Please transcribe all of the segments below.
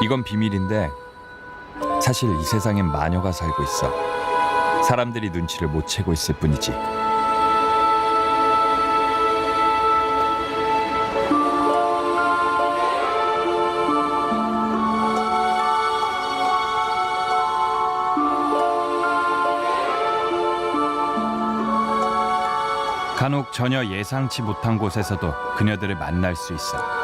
이건 비밀인데 사실 이 세상엔 마녀가 살고 있어. 사람들이 눈치를 못 채고 있을 뿐이지. 간혹 전혀 예상치 못한 곳에서도 그녀들을 만날 수 있어.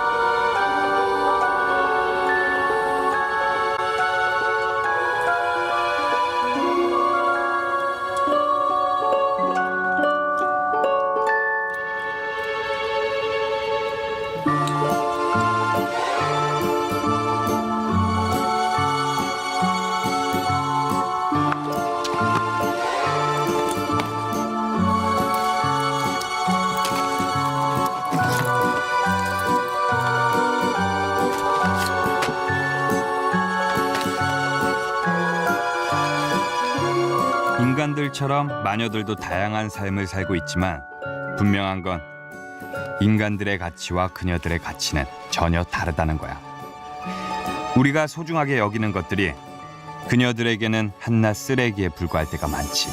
인간들처럼 마녀들도 다양한 삶을 살고 있지만 분명한 건 인간들의 가치와 그녀들의 가치는 전혀 다르다는 거야. 우리가 소중하게 여기는 것들이 그녀들에게는 한낱 쓰레기에 불과할 때가 많지.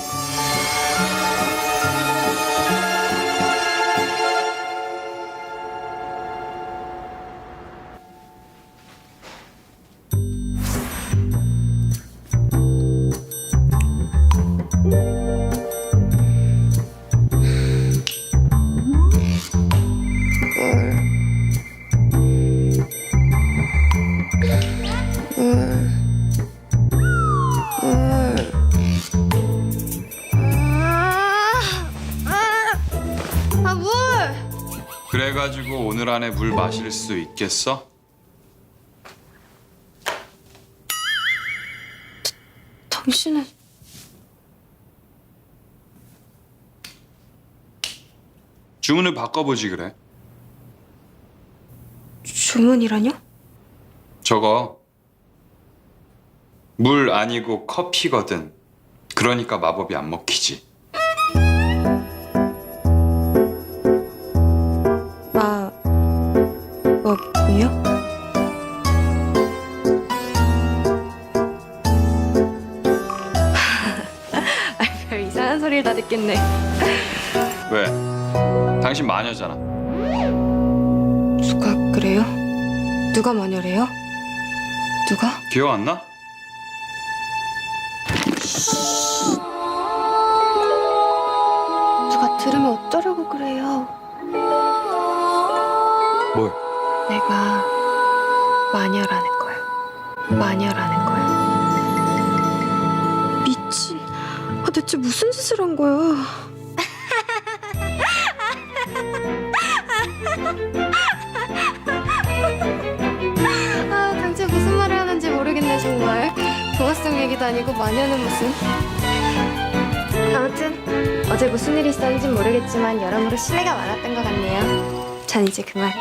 그래가지고 오늘 안에 물 마실 수 있겠어? 당신은 주문을 바꿔보지 그래. 주문이라뇨? 저거 물 아니고 커피거든. 그러니까 마법이 안 먹히지. 마법이요? 별 이상한 소리를 다 듣겠네. 왜? 당신 마녀잖아. 누가 그래요? 누가 마녀래요? 누가? 기억 안 나? 누가 들으면 어쩌려고 그래요? 뭘? 내가 마녀라는 거야. 마녀라는 거야. 미친. 대체 무슨 짓을 한 거야? 당최 무슨 말을 하는지 모르겠네 정말. 동화 속 얘기도 아니고 마녀는 무슨. 아무튼 어제 무슨 일이 있었는지 모르겠지만 여러모로 신뢰가 많았던 것 같네요. 전 이제 그만.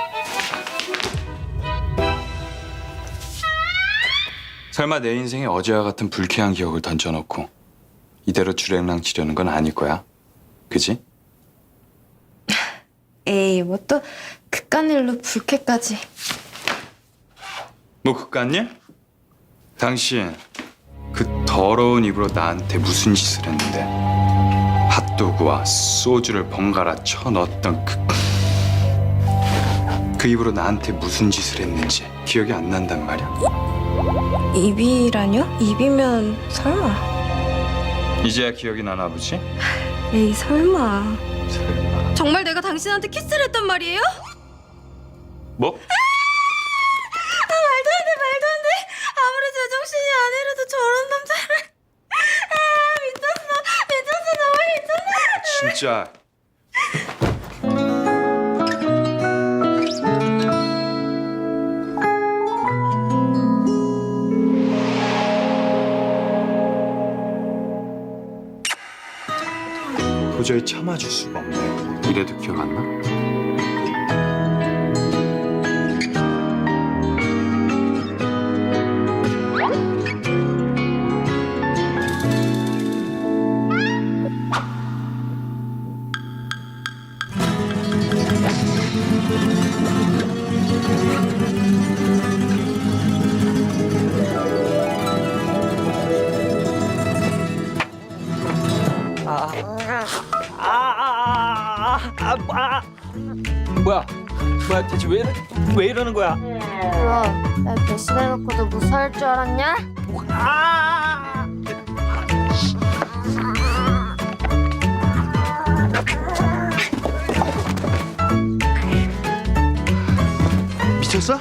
설마 내 인생에 어제와 같은 불쾌한 기억을 던져놓고 이대로 주랭랑 치려는 건 아닐 거야. 그지? 에이 뭐 또 그깟 일로 불쾌까지. 뭐 그깟일? 당신 그 더러운 입으로 나한테 무슨 짓을 했는데 핫도그와 소주를 번갈아 쳐넣었던 그 입으로 나한테 무슨 짓을 했는지 기억이 안 난단 말이야. 입이라뇨? 입이면 설마. 이제야 기억이 나나 보지? 에이 설마. 설마. 정말 내가 당신한테 키스를 했단 말이에요? 뭐? 말도 안 돼, 말도 안 돼. 아무리 제정신이 아니라도 저런 남자를. 미쳤어, 너무 미쳤어. 진짜. 도저히 참아줄 수가 없네. 이래도 기억 안 나? 뭐야 대체 왜 이러는 거야? 뭐야, 날 배신해놓고도 무사할 줄 알았냐? 아! 미쳤어?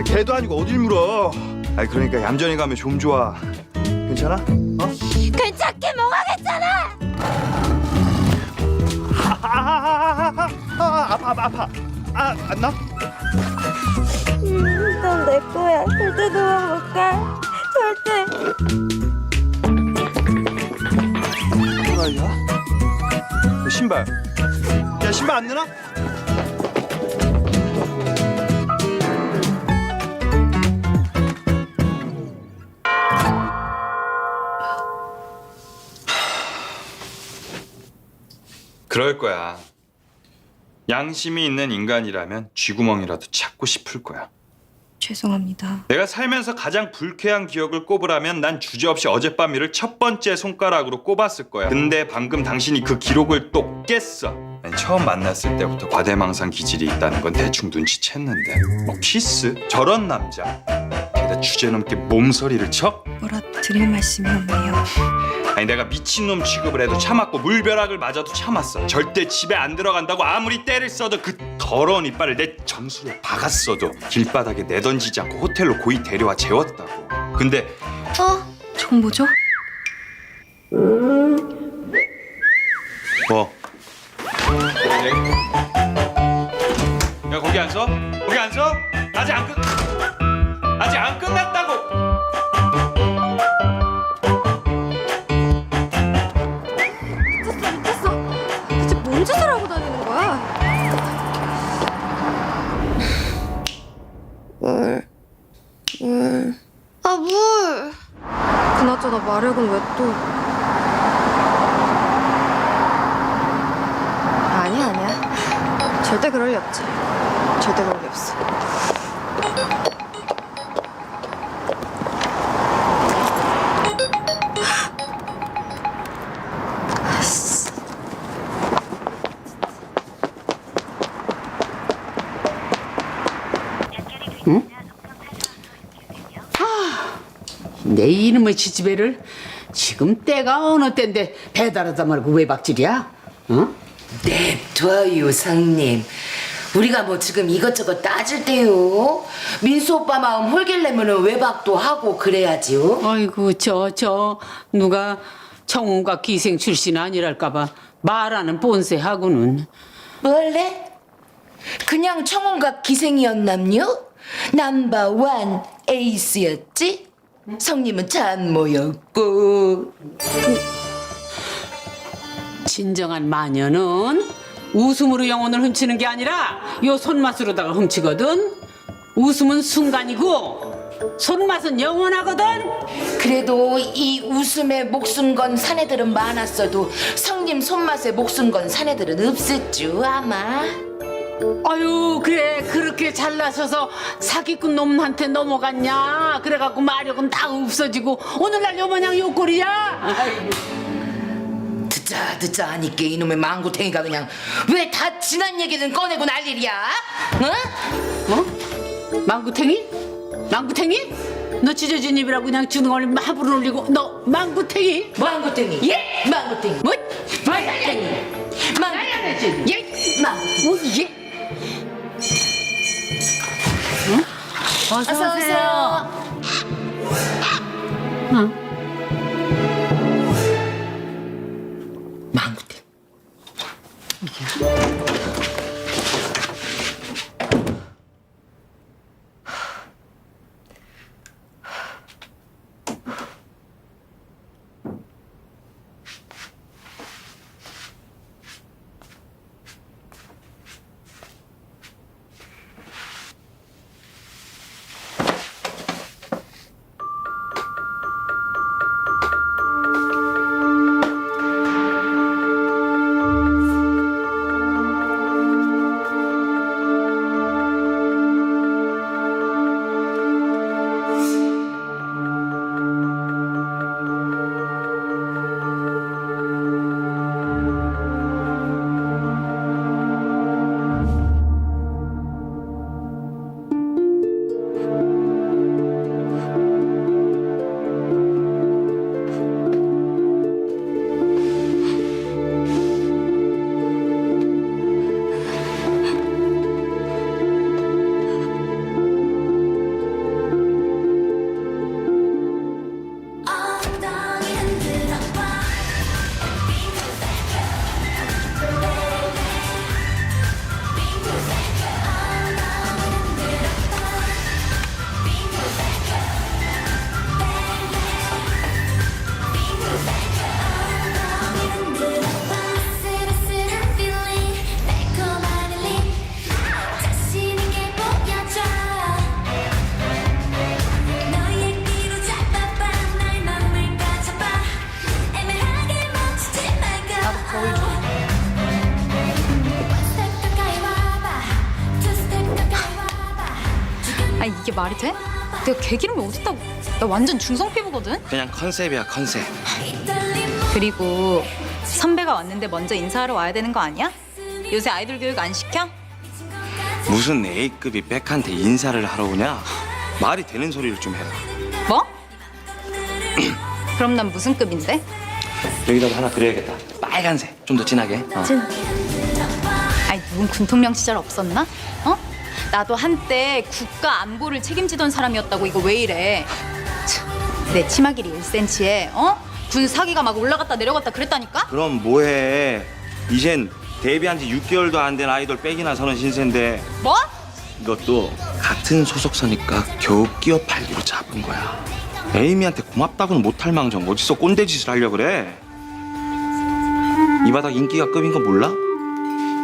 개도 아니고 어딜 물어? 아 그러니까 얌전히 가면 좀 좋아. 괜찮아? 어? 괜찮게 뭐가 괜찮아? 아파. 안 나? 넌 내 거야. 절대 도망 못 가. 절대. 뭐야? 신발. 야 신발 안 되나? 그럴 거야. 양심이 있는 인간이라면 쥐구멍이라도 찾고 싶을 거야. 죄송합니다. 내가 살면서 가장 불쾌한 기억을 꼽으라면 난 주저없이 어젯밤 일을 첫 번째 손가락으로 꼽았을 거야. 근데 방금 당신이 그 기록을 또 깼어. 아니, 처음 만났을 때부터 과대망상 기질이 있다는 건 대충 눈치챘는데 뭐 키스? 저런 남자 게다 주제넘게 몸서리를 쳐? 뭐라 드릴 말씀이 없네요. 아니 내가 미친놈 취급을 해도 참았고 물벼락을 맞아도 참았어. 절대 집에 안 들어간다고 아무리 때를 써도 그 더러운 이빨을 내 정수리에 박았어도 길바닥에 내던지지 않고 호텔로 고이 데려와 재웠다고. 근데 저건 뭐죠? 뭐? 야 거기 안 서? 거기 안 서? 아직 안 끝났다고. 미쳤어. 대체 뭔 짓을 하고 다니는 거야? 물. 아, 물. 그나저나 마력은 왜 또? 아니야. 절대 그럴 리 없지. 절대 그럴 리 없어. 내 이놈의 지지배를 지금 때가 어느 때인데 배달하다 말고 외박질이야? 응? 냅둬요 상님. 우리가 뭐 지금 이것저것 따질 때요. 민수 오빠 마음 홀길내면은 외박도 하고 그래야지요. 아이고 저 누가 청운과 기생 출신 아니랄까봐 말하는 본세하고는. 원래 그냥 청혼각 기생이었남요? 넘버원 에이스였지? 성님은 잔모였고. 진정한 마녀는 웃음으로 영혼을 훔치는 게 아니라 요 손맛으로다가 훔치거든. 웃음은 순간이고 손맛은 영원하거든. 그래도 이 웃음에 목숨 건 사내들은 많았어도 성님 손맛에 목숨 건 사내들은 없었죠 아마. 아유 그래 그렇게 잘나셔서 사기꾼 놈한테 넘어갔냐. 그래갖고 마력은 다 없어지고 오늘날 요마냥 요꼴이야. 듣자 하니까 이놈의 망구탱이가 그냥 왜 다 지난 얘기는 꺼내고 난리야? 응? 어? 망구탱이? 망구탱이? 너 찢어진 입이라고 그냥 주는 걸 마부를 올리고 너 망구탱이? 망구탱이. 예? 망구탱이. 뭐? 망구탱이. 망구탱이. 예? 망구탱이. 뭐 예? 어서 오세요. 망구탱이. 아 이게 말이 돼? 내가 개기름이 어딨다고? 나 완전 중성 피부거든? 그냥 컨셉이야 컨셉. 그리고 선배가 왔는데 먼저 인사하러 와야 되는 거 아니야? 요새 아이돌 교육 안 시켜? 무슨 A급이 백한테 인사를 하러 오냐? 말이 되는 소리를 좀 해라. 뭐? 그럼 난 무슨 급인데? 여기다도 하나 그려야겠다. 빨간색 좀 더 진하게. 아니 누군 군통령 시절 없었나? 어? 나도 한때 국가 안보를 책임지던 사람이었다고. 이거 왜 이래? 참, 내 치마 길이 1cm에 군 사기가 막 올라갔다 내려갔다 그랬다니까? 그럼 뭐해? 이젠 데뷔한 지 6개월도 안 된 아이돌 백이나 서는 신세인데 뭐? 이것도 같은 소속사니까 겨우 끼어 팔기로 잡은 거야. 에이미한테 고맙다고는 못할 망정 어디서 꼰대짓을 하려고 그래? 이 바닥 인기가 급인 거 몰라?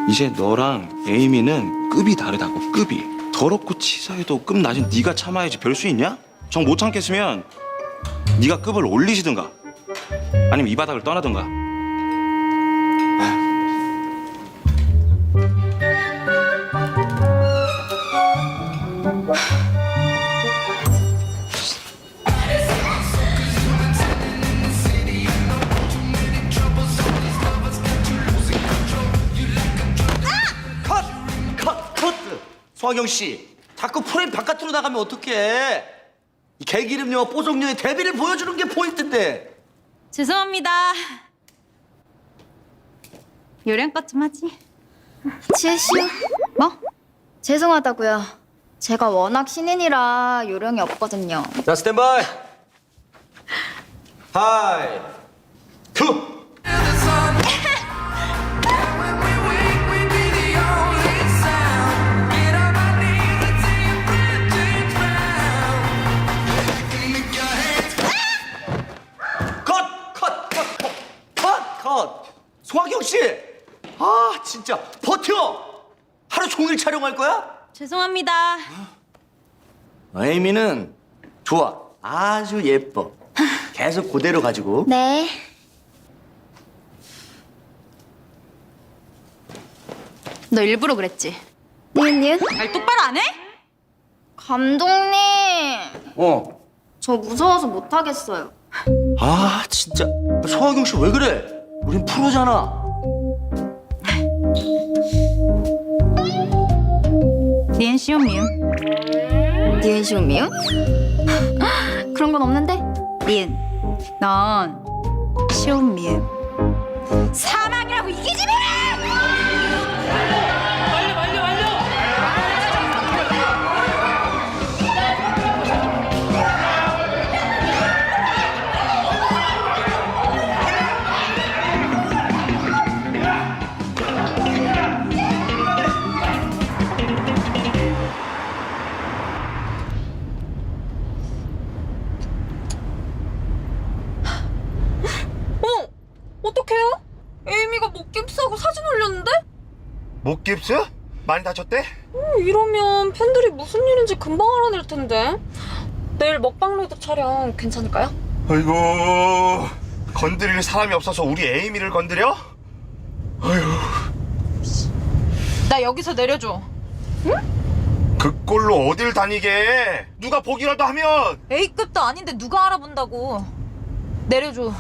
이제 너랑 에이미는 급이 다르다고. 급이 더럽고 치사해도 급 낮은 네가 참아야지. 별 수 있냐? 정 못 참겠으면 네가 급을 올리시든가 아니면 이 바닥을 떠나든가. 커트! 소화경 씨, 자꾸 프레임 바깥으로 나가면 어떡해? 이 개기름녀와 뽀송녀의 대비를 보여주는 게 포인트인데. 죄송합니다. 요령껏 좀 하지. 지혜씨요? 뭐? 죄송하다고요. 제가 워낙 신인이라 요령이 없거든요. 자, 스탠바이. 하이, 투. 컷! 소화경 씨! 아, 진짜 버텨! 하루 종일 촬영할 거야? 죄송합니다. 에이미는 좋아. 아주 예뻐. 계속 그대로 가지고. 네. 너 일부러 그랬지? 니은니은? 말 똑바로 안 해? 감독님. 어. 저 무서워서 못하겠어요. 아, 진짜. 소화경 씨 왜 그래? 우린 프로잖아. 니은 시온 미음. 니은 시온 미음? 그런 건 없는데? 니은. 넌 시온 미음. 사랑이라고 이기지 마! 어떡해요? 에이미가 목깁스하고 사진 올렸는데? 목 깁스? 많이 다쳤대? 이러면 팬들이 무슨 일인지 금방 알아낼 텐데. 내일 먹방로드 촬영 괜찮을까요? 아이고, 건드릴 사람이 없어서 우리 에이미를 건드려? 나 여기서 내려줘. 그 꼴로 어딜 다니게 해? 누가 보기라도 하면. A급도 아닌데 누가 알아본다고. 내려줘.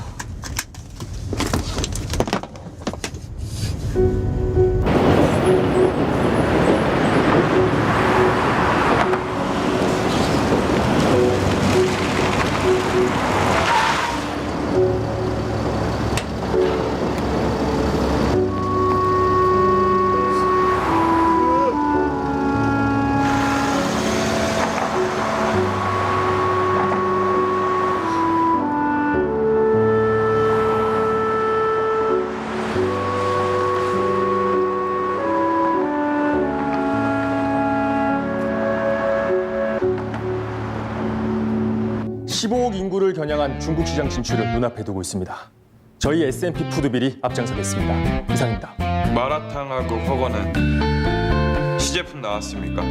인구를 겨냥한 중국 시장 진출을 눈앞에 두고 있습니다. 저희 S&P 푸드빌이 앞장서겠습니다. 이상입니다. 마라탕하고 허거는 시제품 나왔습니까?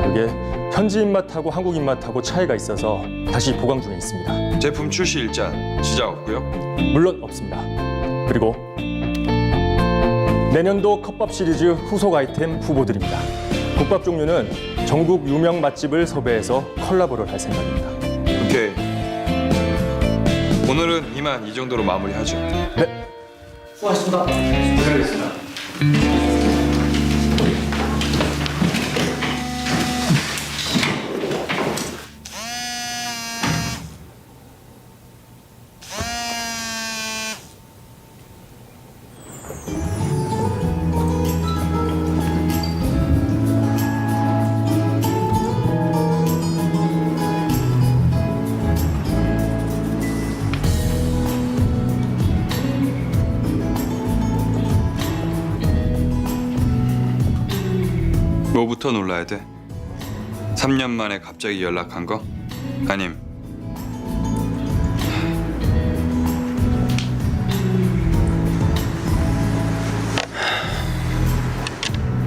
그게 현지 입맛하고 한국 입맛하고 차이가 있어서 다시 보강 중에 있습니다. 제품 출시 일자 시작 없고요. 물론 없습니다. 그리고 내년도 컵밥 시리즈 후속 아이템 후보들입니다. 국밥 종류는 전국 유명 맛집을 섭외해서 콜라보를 할 생각입니다. 오케이. 오늘은 이만 이 정도로 마무리하죠. 네. 수고하셨습니다. 뭐부터 놀라야 돼? 3년 만에 갑자기 연락한 거? 아님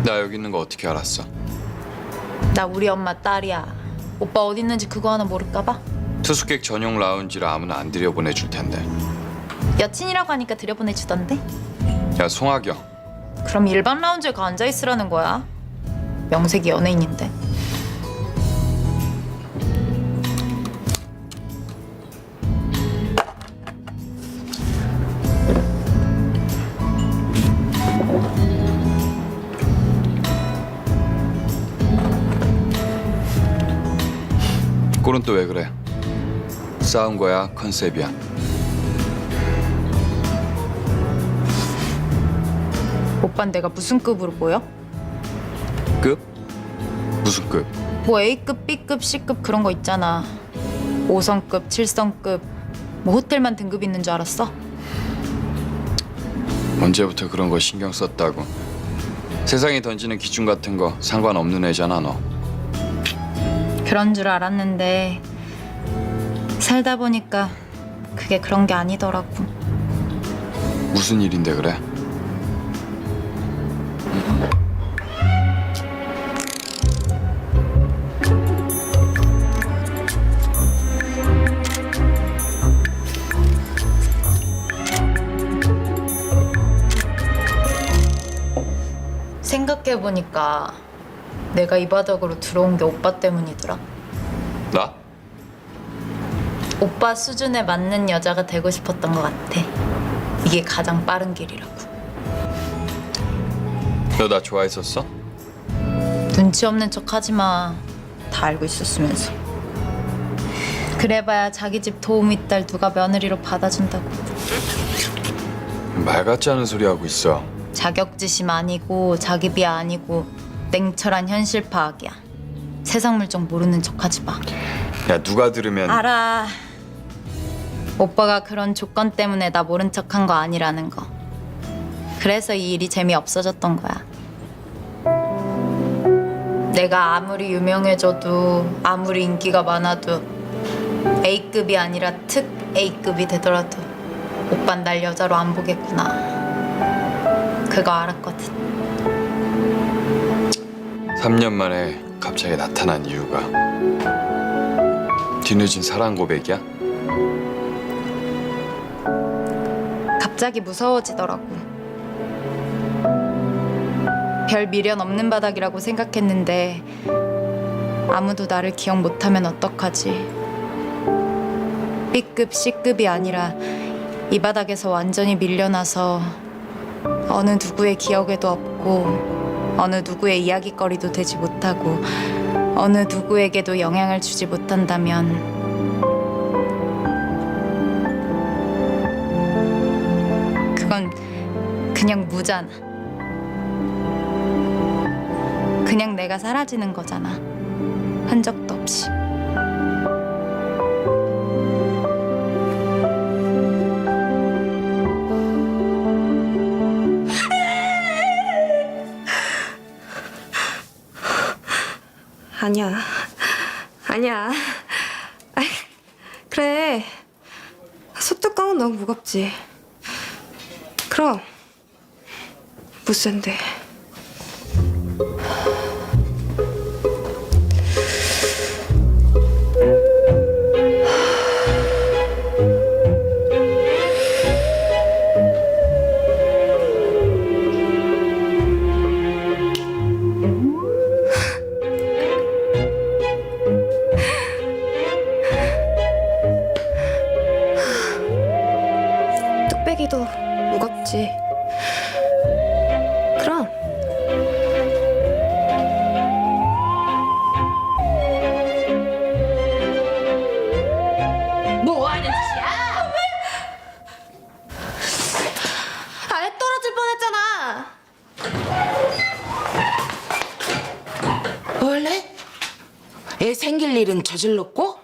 나 여기 있는 거 어떻게 알았어? 나 우리 엄마 딸이야. 오빠 어디 있는지 그거 하나 모를까 봐. 투숙객 전용 라운지라 아무나 안 들여보내줄 텐데. 여친이라고 하니까 들여보내주던데. 야 송하경, 그럼 일반 라운지에 가 앉아 있으라는 거야. 명색이 연예인인데. 꼴은 또 왜 그래? 싸운 거야? 컨셉이야? 오빤 내가 무슨 급으로 보여? 급? 무슨 급? 뭐 A급, B급, C급 그런 거 있잖아. 5성급, 7성급 뭐 호텔만 등급 있는 줄 알았어? 언제부터 그런 거 신경 썼다고. 세상이 던지는 기준 같은 거 상관없는 애잖아 너. 그런 줄 알았는데 살다 보니까 그게 그런 게 아니더라고. 무슨 일인데 그래? 생각해보니까 내가 이 바닥으로 들어온 게 오빠 때문이더라. 나? 오빠 수준에 맞는 여자가 되고 싶었던 것 같아. 이게 가장 빠른 길이라고. 너 나 좋아했었어? 눈치 없는 척 하지 마. 다 알고 있었으면서. 그래봐야 자기 집 도우미 딸 누가 며느리로 받아준다고. 말 같지 않은 소리 하고 있어. 자격지심 아니고 자기 비하 아니고 냉철한 현실 파악이야. 세상 물정 모르는 척 하지 마. 야 누가 들으면 알아. 오빠가 그런 조건 때문에 나 모른 척한 거 아니라는 거. 그래서 이 일이 재미없어졌던 거야. 내가 아무리 유명해져도 아무리 인기가 많아도 A급이 아니라 특 A급이 되더라도 오빤 날 여자로 안 보겠구나. 그거 알았거든. 3년 만에 갑자기 나타난 이유가 뒤늦은 사랑 고백이야? 갑자기 무서워지더라고. 별 미련 없는 바닥이라고 생각했는데 아무도 나를 기억 못하면 어떡하지? B급, C급이 아니라 이 바닥에서 완전히 밀려나서 어느 누구의 기억에도 없고 어느 누구의 이야기거리도 되지 못하고 어느 누구에게도 영향을 주지 못한다면 그건 그냥 무잖아. 그냥 내가 사라지는 거잖아. 흔적도 없이. 아니야. 아이, 그래. 소뚜껑은 너무 무겁지. 그럼 무슨데? 애 생길 일은 저질렀고?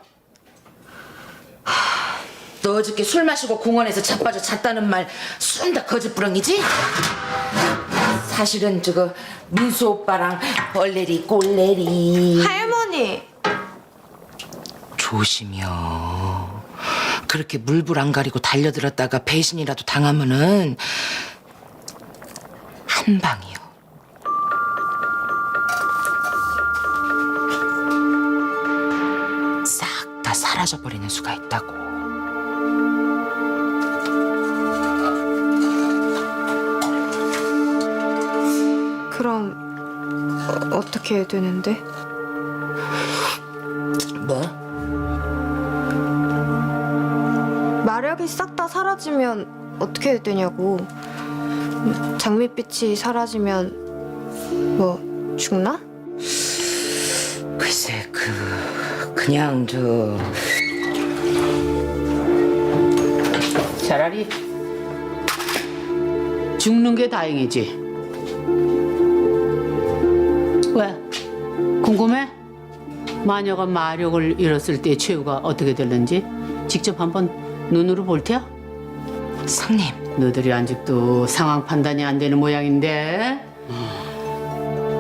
너 어저께 술 마시고 공원에서 자빠져 잤다는 말 순 다 거짓부렁이지? 사실은 저거 민수 오빠랑 얼레리 꼴레리. 할머니! 조심해요. 그렇게 물불 안 가리고 달려들었다가 배신이라도 당하면은 한 방이요. 싹 다 사라져버리는 수가 있다고. 그럼 어떻게 해야 되는데? 뭐? 마력이 싹 다 사라지면 어떻게 해야 되냐고. 장밋빛이 사라지면 뭐 죽나? 글쎄 그냥 차라리 죽는 게 다행이지. 왜? 궁금해? 마녀가 마력을 잃었을 때 최후가 어떻게 될는지 직접 한번 눈으로 볼 테야? 성님. 너들이 아직도 상황 판단이 안 되는 모양인데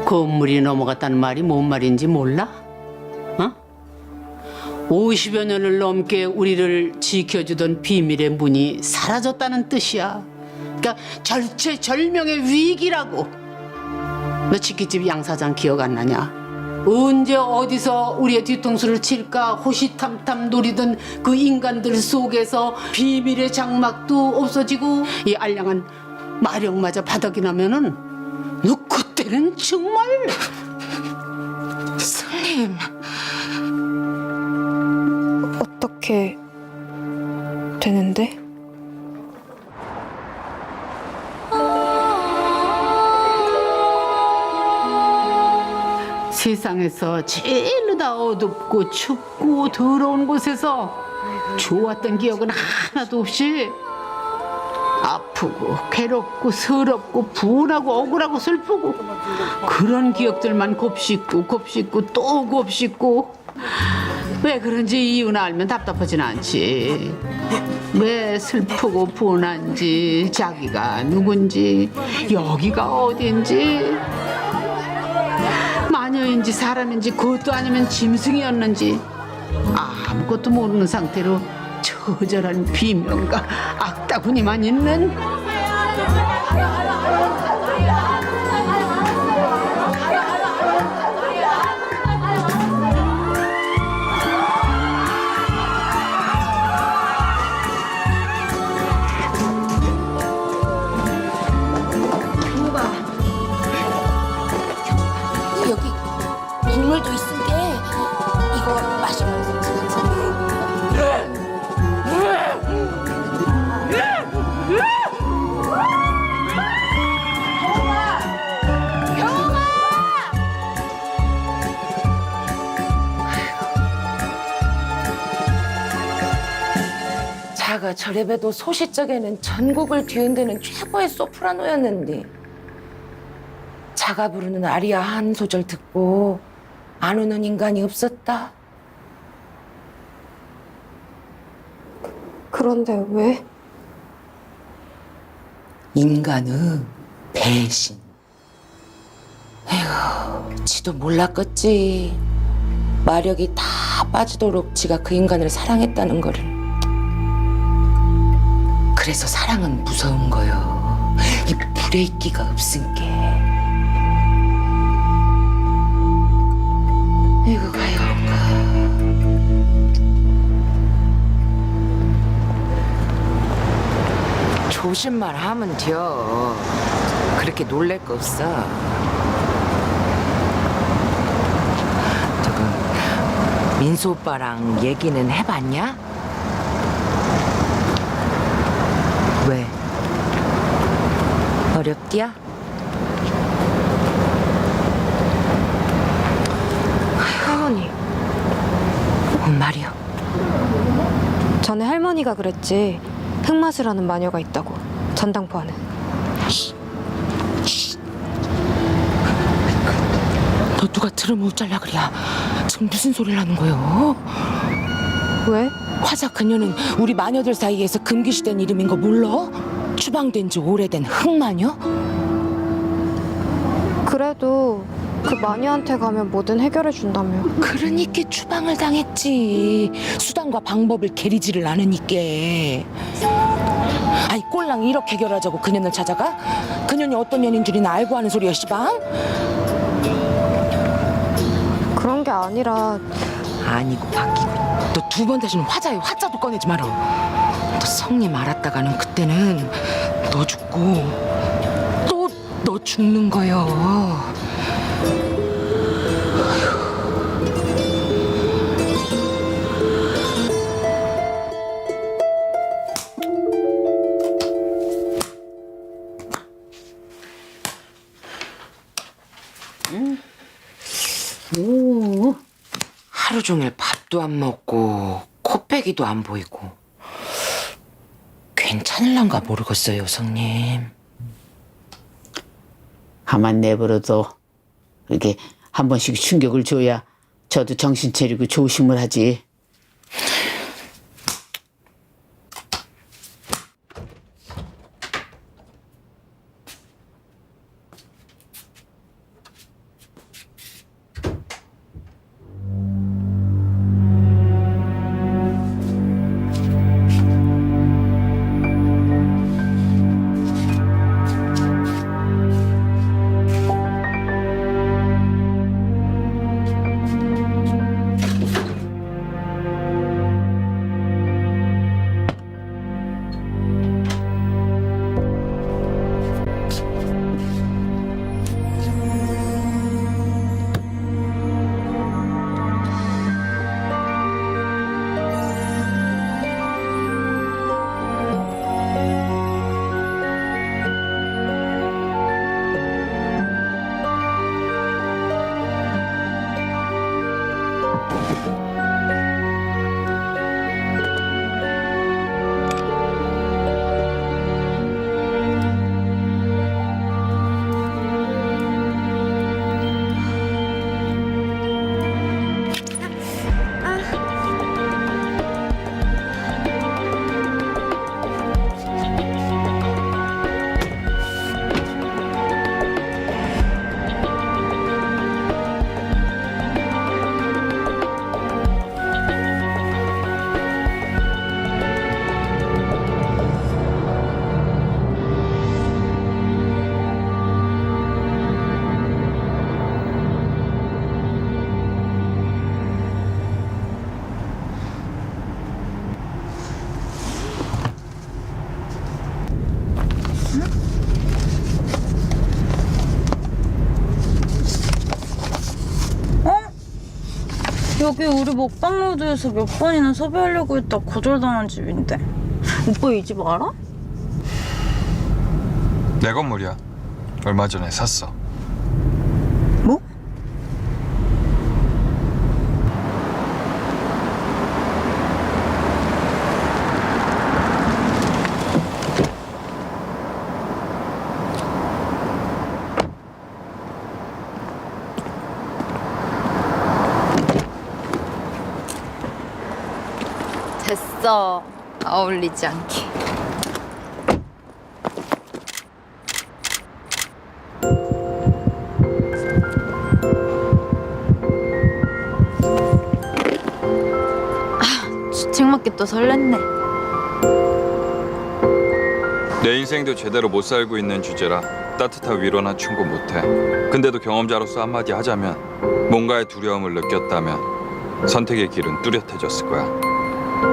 건물이 넘어갔다는 말이 뭔 말인지 몰라? 어? 50여 년을 넘게 우리를 지켜주던 비밀의 문이 사라졌다는 뜻이야. 그러니까 절체절명의 위기라고. 너 치킨집 양사장 기억 안 나냐? 언제 어디서 우리의 뒤통수를 칠까 호시탐탐 노리던 그 인간들 속에서 비밀의 장막도 없어지고 이 알량한 마력마저 바닥이 나면은 너 그때는 정말 성님. 어떻게 되는데? 세상에서 제일 다 어둡고 춥고 더러운 곳에서 좋았던 기억은 하나도 없이 아프고 괴롭고 서럽고 분하고 억울하고 슬프고 그런 기억들만 곱씹고 또 곱씹고 왜 그런지 이유는 알면 답답하진 않지. 왜 슬프고 분한지 자기가 누군지 여기가 어딘지 마녀인지 사람인지 그것도 아니면 짐승이었는지 아무것도 모르는 상태로 처절한 비명과 악다구니만 있는 여기 국물도 있은데 이거 마시면 자가 저래 봬도 소시적에는 전국을 뒤흔드는 최고의 소프라노였는데 자가 부르는 아리아 한 소절 듣고 안 우는 인간이 없었다. 그런데 왜? 인간의 배신. 에휴, 지도 몰랐겠지. 마력이 다 빠지도록 지가 그 인간을 사랑했다는 거를. 그래서 사랑은 무서운 거요. 이 브레이키가 없은 게. 이거 가요가. 조심만 하면 돼. 그렇게 놀랄 거 없어. 저거 민수 오빠랑 얘기는 해봤냐? 왜? 어렵디야? 할머니, 뭔 말이야? 전에 할머니가 그랬지. 흑마술하는 마녀가 있다고. 전당포하는. 너 누가 들으면 어쩌려 그래야. 지금 무슨 소리를 하는 거요? 왜? 화자 그녀는 우리 마녀들 사이에서 금기시된 이름인 거 몰라? 추방된 지 오래된 흑마녀? 그래도 그 마녀한테 가면 뭐든 해결해 준다며. 그러니까 추방을 당했지. 수단과 방법을 게리지를 않으니까. 아이 꼴랑 이렇게 해결하자고 그년을 찾아가? 그년이 어떤 년인 줄이나 알고 하는 소리야 시방? 그런 게 아니라 아니고 바뀌고. 너 두 번 다시는 화자에 화자도 꺼내지 마라. 너 성님 알았다가는 그때는 너 죽고 또 너 죽는 거요. 하루 종일 밥도 안 먹고 코빼기도 안 보이고 괜찮을란가 모르겠어요, 성님. 가만 내버려도 이렇게 한 번씩 충격을 줘야 저도 정신 차리고 조심을 하지. 여기 우리 먹방로드에서 몇 번이나 섭외하려고 했다 거절당한 집인데. 오빠 이 집 알아? 내 건물이야. 얼마 전에 샀어. 뭐? 됐어. 어울리지 않게. 주책 맞게 또 설렜네. 내 인생도 제대로 못 살고 있는 주제라 따뜻한 위로나 충고 못해. 근데도 경험자로서 한마디 하자면 뭔가의 두려움을 느꼈다면 선택의 길은 뚜렷해졌을 거야.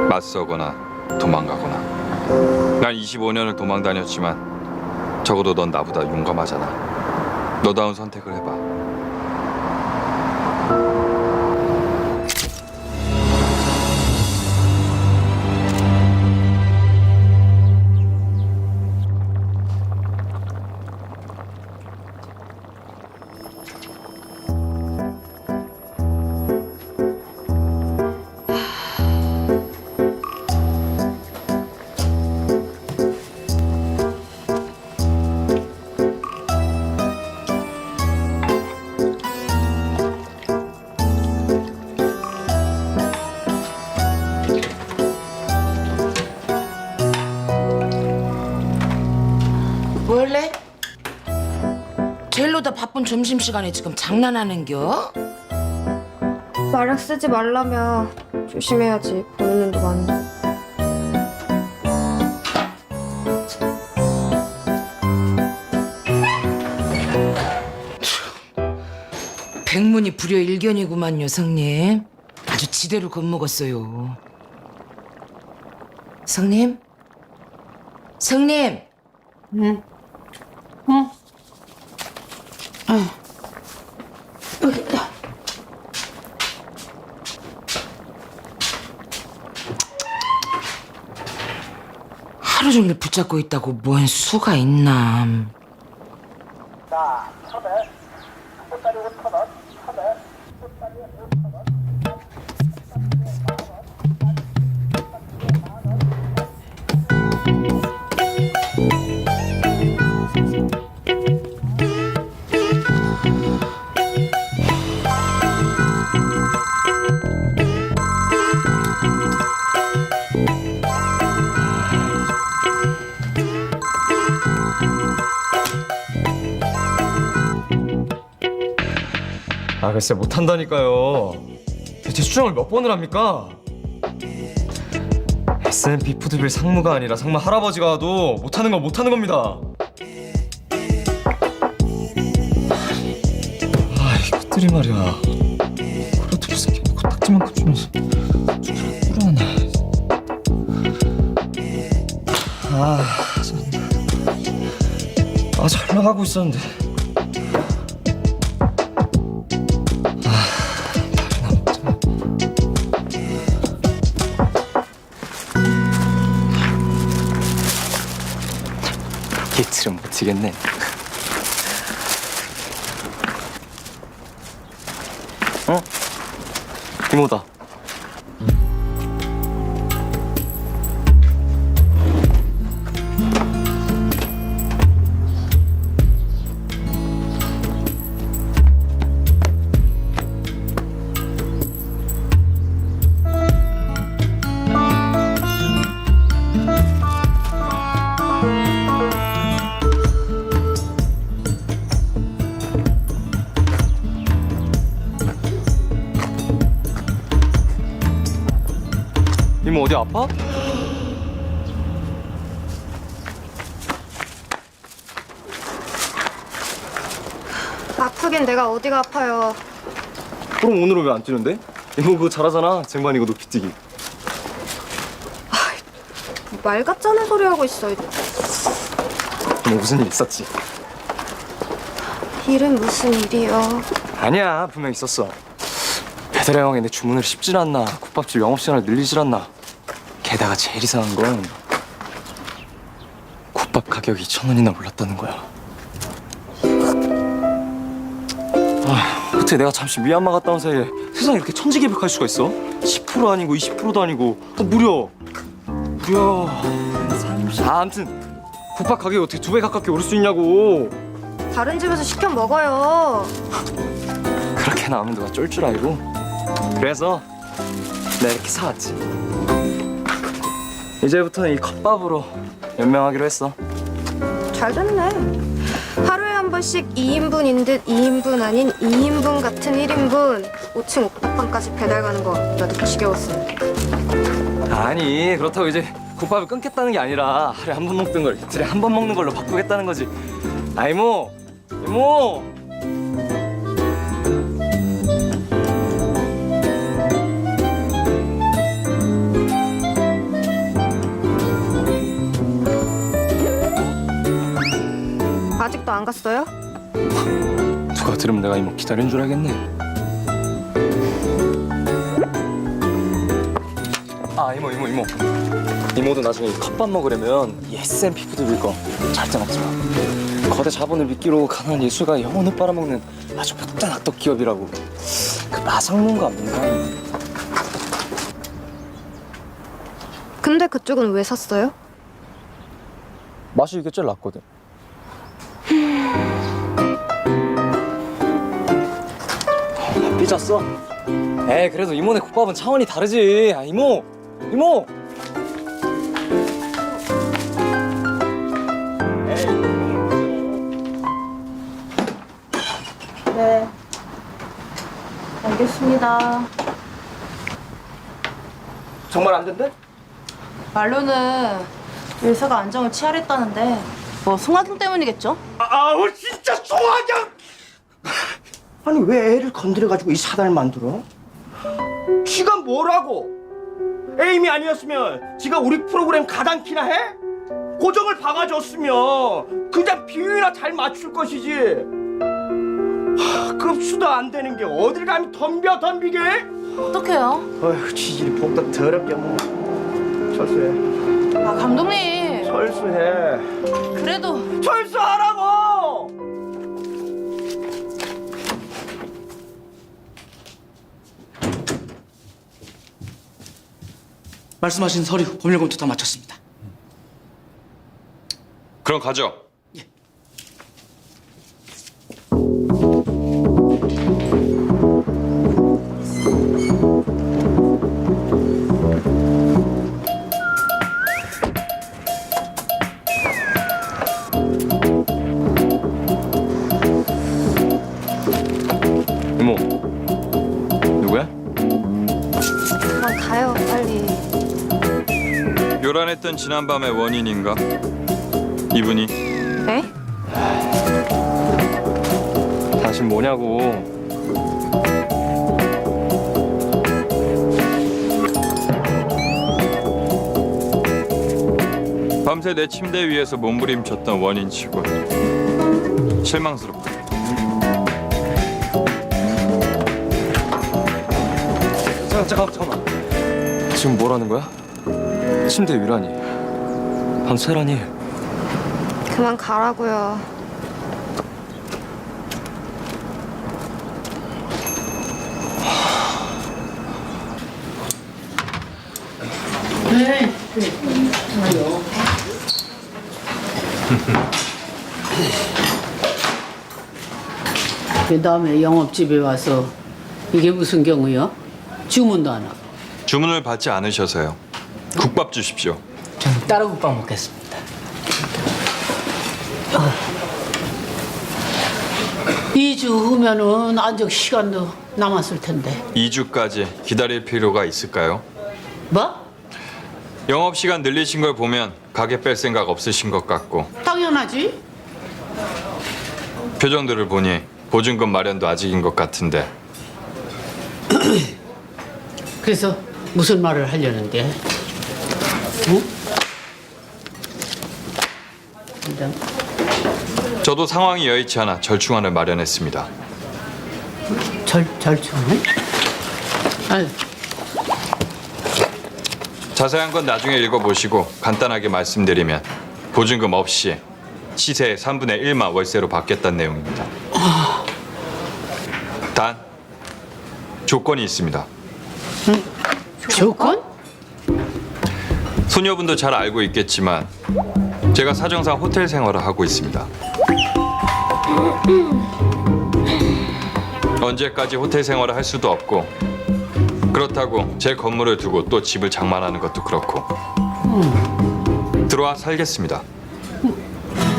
맞서거나 도망가거나. 난 25년을 도망 다녔지만 적어도 넌 나보다 용감하잖아. 너다운 선택을 해봐. 바쁜 점심시간에 지금 장난하는겨? 마력 쓰지 말라며. 조심해야지. 보는 눈도 많은데. 백문이 불여일견이구만요, 성님. 아주 지대로 겁먹었어요. 성님? 성님! 응. 여기 있다. 하루 종일 붙잡고 있다고 뭔 수가 있나. 아 글쎄 못한다니까요. 대체 수정을 몇 번을 합니까? S&P 푸드빌 상무가 아니라 상무 할아버지가 와도 못하는 건 못하는 겁니다. 아 이것들이 말이야. 그래도 무슨 게 코딱지만큼 주면서 숟가락 뿌려나. 잘 나가고 있었는데. 이틀은 버티겠네. 어? 이모다. 이모 어디 아파? 아프긴 내가 어디가 아파요. 그럼 오늘은 왜 안 뛰는데? 이모 그거 잘하잖아. 쟁반이고 높이뛰기. 말 같자는 소리 하고 있어. 이모 무슨 일 있었지? 일은 무슨 일이요? 아니야 분명 있었어. 배달의 왕이 내 주문을 씹질 않나. 국밥집 영업시간을 늘리질 않나. 게다가 제일 이상한 건 국밥 가격이 2,000원이나 올랐다는 거야. 어떻게 내가 잠시 미얀마 갔다 온 사이에 세상이 이렇게 천지개벽할 수가 있어? 10% 아니고 20%도 아니고 무려 아무튼 국밥 가격이 어떻게 2배 가깝게 오를 수 있냐고. 다른 집에서 시켜 먹어요. 그렇게 나오면 누가 쫄 줄 알고. 그래서 내가 이렇게 사왔지. 이제부터는 이 컵밥으로 연명하기로 했어. 잘 됐네. 하루에 한 번씩 2인분인 듯 2인분 아닌 2인분 같은 1인분. 5층 옥탑방까지 배달 가는 거 나도 지겨웠었는데. 아니 그렇다고 이제 국밥을 끊겠다는 게 아니라 하루에 한 번 먹던 걸 이틀에 한 번 먹는 걸로 바꾸겠다는 거지. 아 이모. 아직도 안 갔어요? 누가 들으면 내가 이모 기다린 줄 알겠네. 아 이모. 이모도 나중에 이 컵밥 먹으려면 이 S&P 푸드빌 거 절대 먹지 마. 거대 자본을 미끼로 가난한 예술가 영혼을 빨아먹는 아주 못된 악덕 기업이라고. 그 마상문과 뭔가. 근데 그쪽은 왜 샀어요? 맛이 이게 제일 낫거든. 삐졌어? 에이 그래도 이모네 국밥은 차원이 다르지. 아 이모. 알겠습니다. 정말 안 된대? 말로는 의사가 안정을 취하랬다는데 뭐 송하경 때문이겠죠? 아우 진짜 송하경! 아니 왜 애를 건드려가지고 이 사단을 만들어? 지가 뭐라고? 에임이 아니었으면 지가 우리 프로그램 가당키나 해? 고정을 박아줬으면 그냥 비율이나 잘 맞출 것이지. 급수도 안 되는 게 어딜 감히 덤비게? 어떡해요? 어휴 지질이 복다 더럽게 뭐. 철수해. 아 감독님 철수해. 그래도 철수하라고! 말씀하신 서류 법률 검토 다 마쳤습니다. 그럼 가죠. 이모, 누구야? 그만 가요 빨리. 요란했던 지난밤의 원인인가? 이분이 네? 당신 뭐냐고. 밤새 내 침대 위에서 몸부림쳤던 원인치곤 실망스럽다. 잠깐만. 지금 뭐라는 거야? 침대 위라니. 밤새라니. 그만 가라고요. 네. 그 다음에 영업집에 와서 이게 무슨 경우야? 주문도 안 하고. 주문을 받지 않으셔서요. 국밥 주십시오. 저는 따로 국밥 먹겠습니다. 2주 후면은 안적 시간도 남았을 텐데. 2주까지 기다릴 필요가 있을까요? 뭐? 영업시간 늘리신 걸 보면 가게 뺄 생각 없으신 것 같고 당연하지. 표정들을 보니 보증금 마련도 아직인 것 같은데 그래서 무슨 말을 하려는데? 응? 일단 저도 상황이 여의치 않아 절충안을 마련했습니다. 절충은? 아유, 자세한 건 나중에 읽어보시고 간단하게 말씀드리면 보증금 없이 시세의 3분의 1만 월세로 받겠다는 내용입니다. 단 조건이 있습니다. 조건? 소녀분도 잘 알고 있겠지만 제가 사정상 호텔 생활을 하고 있습니다. 언제까지 호텔 생활을 할 수도 없고 그렇다고 제 건물을 두고 또 집을 장만하는 것도 그렇고 들어와 살겠습니다.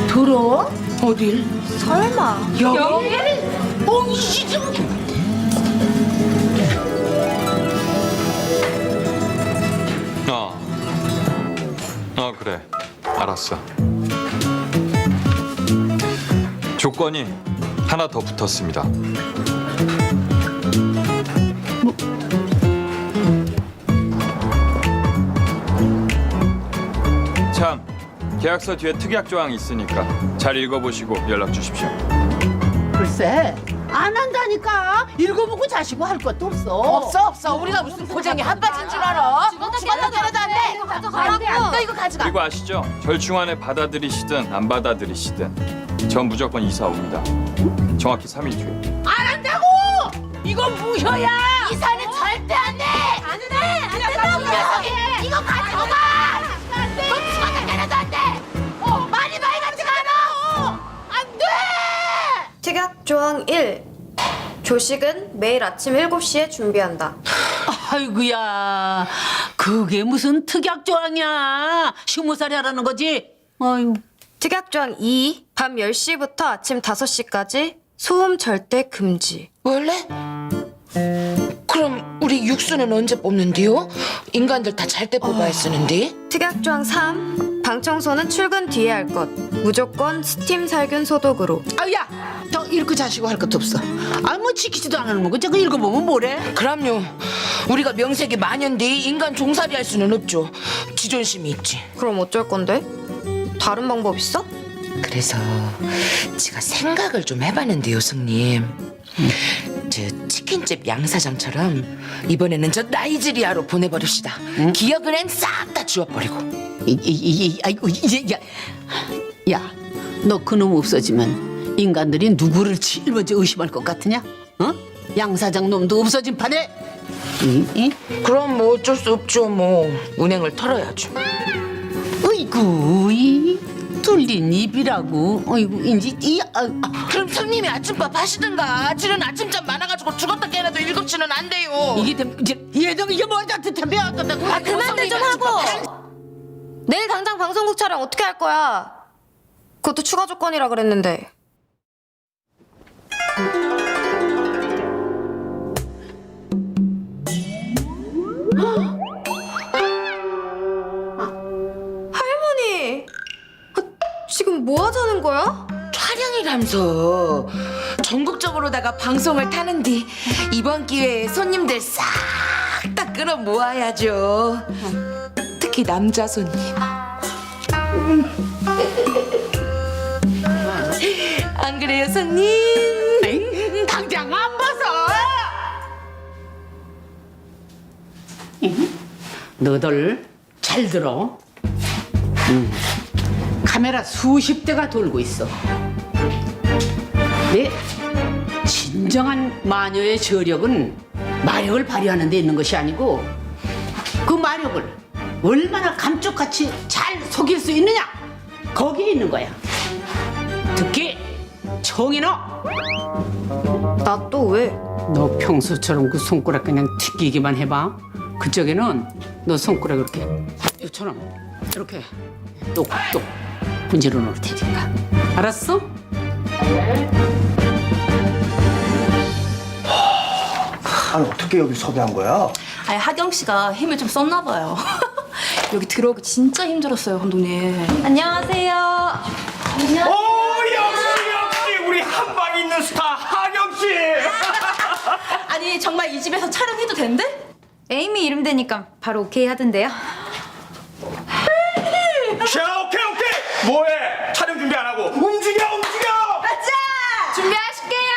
들어? 어딜? 설마. 여기를? 이 좀. 그래. 알았어. 조건이 하나 더 붙었습니다. 참, 계약서 뒤에 특약 조항이 있으니까 잘 읽어보시고 연락 주십시오. 글쎄, 안 한다니까. 읽어보고 자시고 할 것도 없어. 없어. 우리가 무슨 고장이 한 빠진 줄 알아? 죽었다 깨어도 안 돼. 너 이거 가져가. 그리고 아시죠? 절충안을 받아들이시든 안 받아들이시든 전 무조건 이사 옵니다. 정확히 3일 뒤에. 안 한다고! 이건 무효야! 이사는 절대 안 돼. 안 돼. 이거 가지고 가. 너 죽었다 깨어도 안 돼. 많이 같지가 않아. 안 돼. 특약 조항 1. 조식은 매일 아침 7시에 준비한다. 아이고야, 그게 무슨 특약 조항이야? 20살이 하라는 거지? 아유. 특약 조항 2. 밤 10시부터 아침 5시까지 소음 절대 금지. 원래 우리 육수는 언제 뽑는디요? 인간들 다 잘 때 뽑아야 쓰는데. 특약조항 3. 방 청소는 출근 뒤에 할 것. 무조건 스팀 살균 소독으로. 아야, 더 읽고 자시고 할 것도 없어. 아, 뭐 지키지도 않는 거 자꾸 읽어보면 뭐래? 그럼요. 우리가 명색이 마녀인데 인간 종살이 할 수는 없죠. 지존심이 있지. 그럼 어쩔 건데? 다른 방법 있어? 그래서 제가 생각을 좀 해봤는데요, 승님. 저 치킨집 양 사장처럼 이번에는 저 나이지리아로 보내버립시다. 기억은 싹 다 지워버리고. 아이고, 야, 너 그놈 없어지면 인간들이 누구를 제일 먼저 의심할 것 같으냐? 어? 양 사장 놈도 없어진 판에. 그럼 뭐 어쩔 수 없죠. 뭐 운행을 털어야죠. 어이구, 이 뚫린 입이라고. 어이구, 그럼 손님이 아침밥 하시든가. 지는 아침잠 많아가지고 죽었다 깨어나도 7시는 안 돼요. 이게 얘도 이게 뭐야? 배웠다고. 아, 그만들 좀 하고. 내일 당장 방송국 촬영 어떻게 할 거야? 그것도 추가 조건이라 그랬는데. 할머니, 지금 뭐 하자는 거야? 촬영이라면서 전국적으로다가 방송을 타는데 이번 기회에 손님들 싹 다 끌어 모아야죠. 특히 남자 손님. 안 그래요, 손님? 당장 안 벗어. 너들 잘 들어. 카메라 수십 대가 돌고 있어. 내 진정한 마녀의 저력은 마력을 발휘하는 데 있는 것이 아니고 그 마력을 얼마나 감쪽같이 잘 속일 수 있느냐, 거기에 있는 거야. 특히 정인호, 나 또 왜? 너 평소처럼 그 손가락 그냥 튀기기만 해봐. 그쪽에는 너 손가락 이렇게 이처럼 이렇게 똑똑 분질러 놓을 테니까. 알았어? 아니 어떻게 여기 섭외한 거야? 아니 하경 씨가 힘을 좀 썼나 봐요. 여기 들어오기 진짜 힘들었어요, 감독님. 안녕하세요. 역시 우리 한방 있는 스타 하경 씨. 아니 정말 이 집에서 촬영해도 된대? 에이미 이름 되니까 바로 오케이 하던데요. 자, 오케이. 뭐해? 촬영 준비 안 하고 움직여. 가자! 준비하실게요.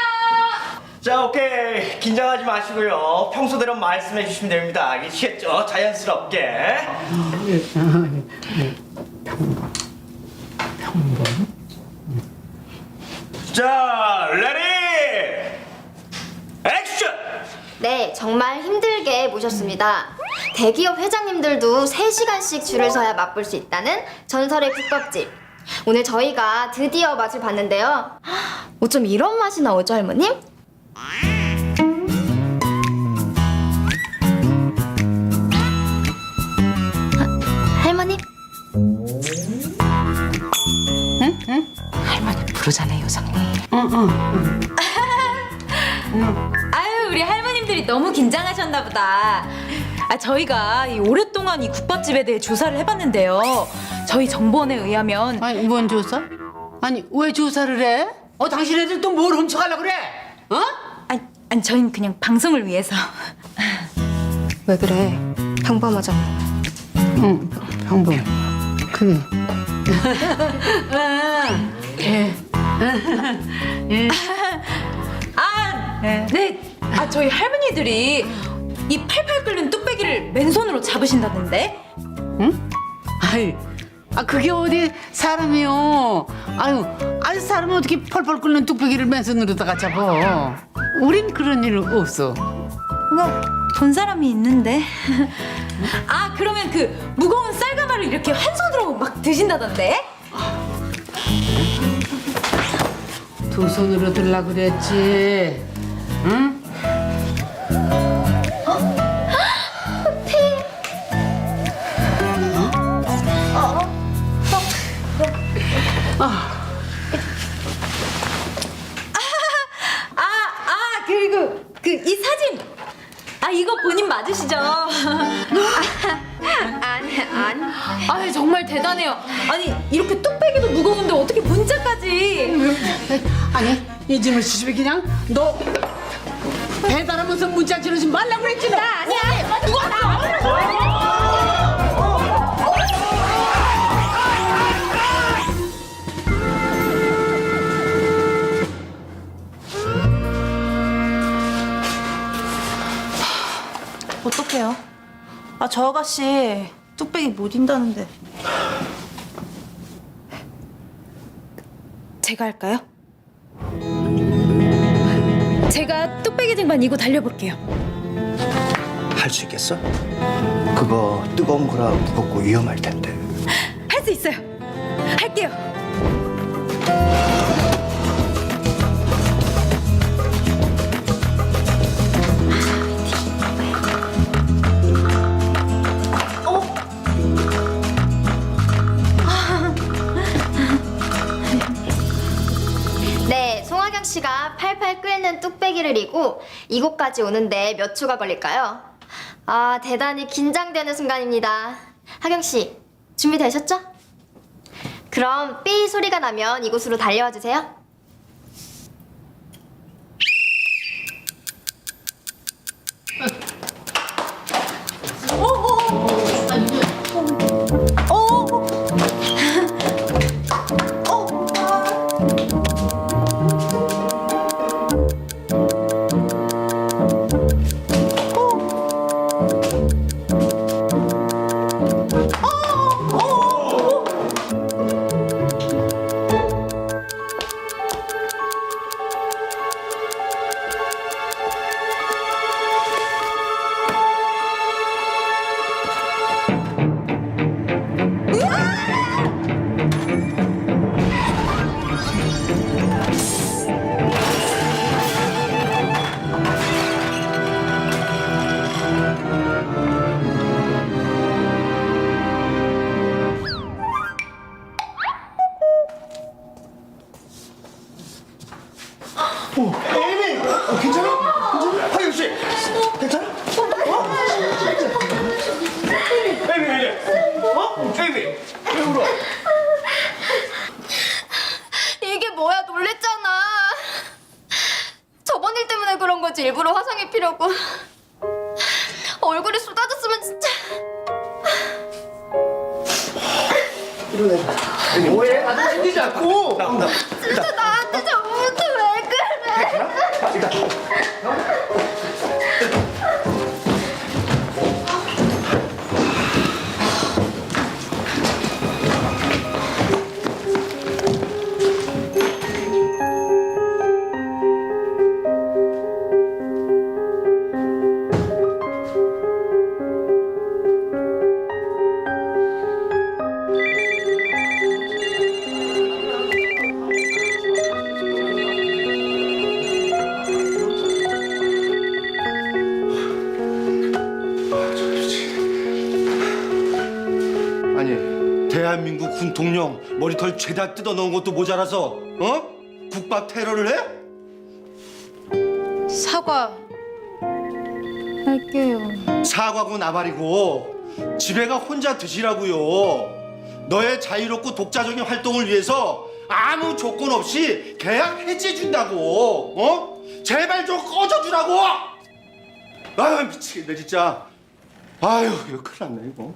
자, 오케이. 긴장하지 마시고요. 평소대로 말씀해 주시면 됩니다. 아시겠죠? 자연스럽게. 자, 레디! 액션! 네, 정말 힘들게 모셨습니다. 대기업 회장님들도 3시간씩 줄을 서야 맛볼 수 있다는 전설의 국밥집. 오늘 저희가 드디어 맛을 봤는데요. 어쩜 이런 맛이 나오죠, 할머님? 할머님? 할머니 부르잖아요, 성님. 아유 우리 할머님들이 너무 긴장하셨나 보다. 아 저희가 오랫동안 이 국밥집에 대해 조사를 해봤는데요. 저희 정보원에 의하면 아니, 뭔 조사? 아니, 왜 조사를 해? 당신애들 또 뭘 훔쳐가려고 그래? 어? 아니 저희는 그냥 방송을 위해서. 왜 그래? 평범하잖아. 응, 평범. 그래. 네. 아 저희 할머니들이 이 팔팔 끓는 뚝배기를 맨손으로 잡으신다던데. 그게 어디 사람이요? 아니 사람은 어떻게 펄펄 끓는 뚝배기를 맨손으로다가 잡아? 우린 그런 일 없어. 본 사람이 있는데. 아 그러면 그 무거운 쌀가마를 이렇게 한 손으로 막 드신다던데? 두 손으로 들라 그랬지. 응? 그리고 그 이 사진. 아 이거 본인 괜찮으시죠? 아니. 아 정말 대단해요. 아니 이렇게 뚝배기도 무거운데 어떻게 문자까지? 아니 이진우 씨 그냥 너 배달하면서 문자 지르지 말라고 그랬지. 나 아니야. 누가 어떡해요? 아, 저 아가씨 뚝배기 못 인다는데. 제가 할까요? 제가 뚝배기 등반 이고 달려볼게요. 할 수 있겠어? 그거 뜨거운 거라 무겁고 위험할 텐데. 할 수 있어요. 할게요. 네, 송하경 씨가 팔팔 끓는 뚝배기를 이고 이곳까지 오는데 몇 초가 걸릴까요? 아, 대단히 긴장되는 순간입니다. 하경 씨, 준비되셨죠? 그럼 삐 소리가 나면 이곳으로 달려와 주세요. 에이미! 괜찮아? 괜찮아? 하경 씨! 괜찮아? 에이미 왜 이래? 에이미! 왜 울어? 이게 뭐야, 놀랬잖아. 저번 일 때문에 그런 거지, 일부러 화상 입히려고. 얼굴에 쏟아졌으면 진짜. 일어나. 뭐해? 나도 챙기지 않고. 나온다. 진짜 나한테 저번부터 왜 그래? 아니, 대한민국 군통령 머리털 죄다 뜯어넣은 것도 모자라서 국밥 테러를 해? 사과 할게요. 사과고 나발이고 집에 가 혼자 드시라고요. 너의 자유롭고 독자적인 활동을 위해서 아무 조건 없이 계약 해지해준다고. 제발 좀 꺼져주라고. 아유 미치겠네 진짜. 아유 이거 큰일 났네 이거.